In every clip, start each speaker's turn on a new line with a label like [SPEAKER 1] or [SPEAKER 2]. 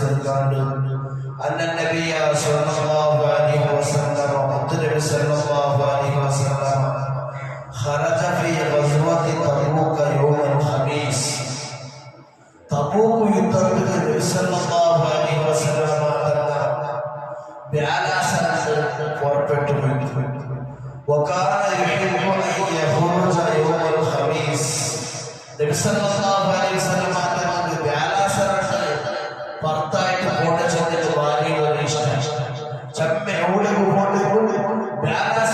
[SPEAKER 1] അനുസരിക്കാണ്ട് അന്നനബിയ സ്വല്ലല്ലാഹു അലൈഹി വസല്ലം മുത്തനബി സ്വല്ലല്ലാഹു അലൈഹി വസല്ലം ഖറജ ഫീ ഗസ്വതി തബൂക യൗമൽ ഖമീസ് തബൂക് യുദ്ധത്തിൽ നബി സ്വല്ലല്ലാഹു അലൈഹി വസല്ലം വ്യാഴാഴ്ച പുറപ്പെട്ടു പോയി. വകാന യുഹിബ്ബു അൻ യഖ്റുജ യൗമൽ ഖമീസ് നബി സല്ലല്ലാഹു അലൈഹി വസല്ലം തങ്ങൾക്ക് വ്യാഴാഴ്ച പുറത്തായിട്ട് പോണ്ട ചെന്നിട്ട് ഭാര്യയോട് ഇഷ്ടം ചമ്മ എവിടെ പോകേണ്ടത് വ്യാഴാഴ്ച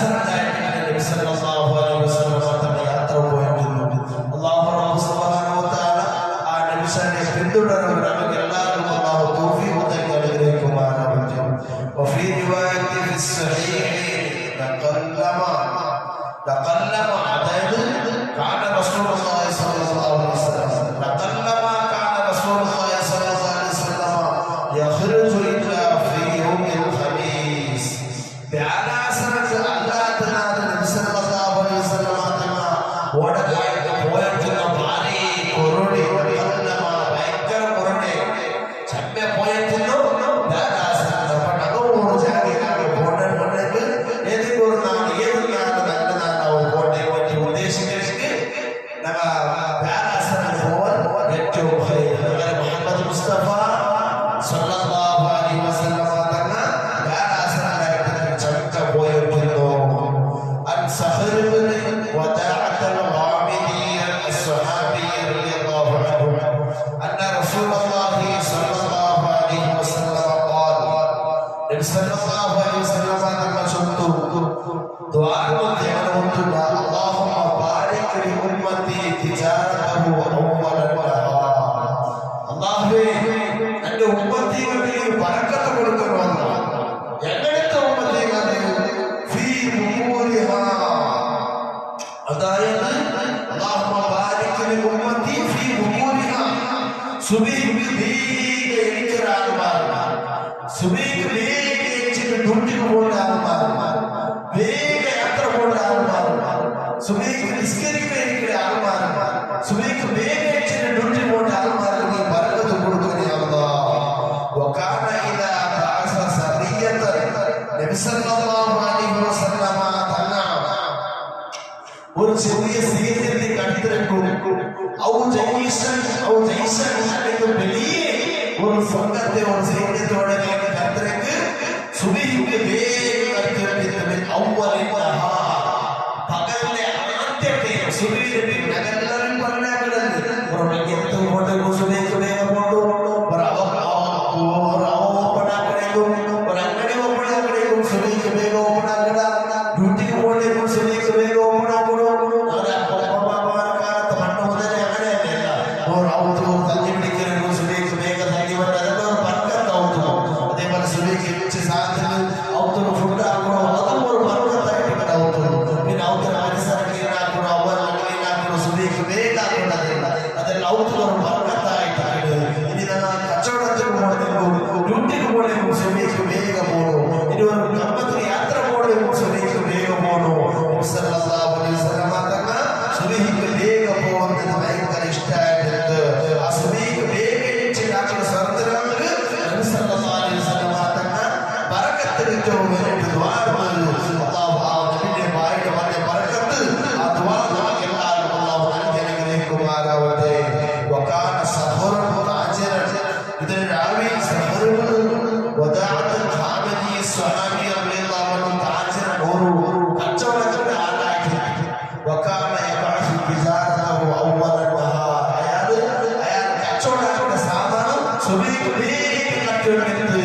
[SPEAKER 1] നബി സല്ലല്ലാഹു അലൈഹി വസല്ലം തങ്ങൾ യാത്ര പോയിട്ടുണ്ട്. അല്ലാഹു സുബ്ഹാനഹു വ തആല ആ നബിയെ പിന്തുടരാൻ നമുക്ക് എല്ലാവർക്കും അല്ലാഹു തൗഫീഖ് നൽകി അനുഗ്രഹിക്കുമാറാകട്ടെ. وفي رواية في الصحيح تقلم عدد كان رسول الله صلى الله عليه وسلم كان رسول الله صلى الله عليه وسلم يخرج إلا في يوم الخميس بأعلى سنة الله تعالى النبي صلى الله عليه وسلم ودعائك പോയറ്റുന്ന ഭാരി കൊറുണി തകല്ലമ ഭയങ്കര കൊറുണി ചമ്മ പോയറ്റുന്നു ഒരു ചെറിയ സീനിയറിനെ കണ്ടിരക്കും വലിയ ഒരു സംഘത്തെ ഒരു സൈന്യത്തോടെ കണ്ടിരക്ക് സുബഹിക്ക് പകലിലെ ആദ്യത്തെ സുബഹിയുടെ നഗരം
[SPEAKER 2] സുബഹിക്ക്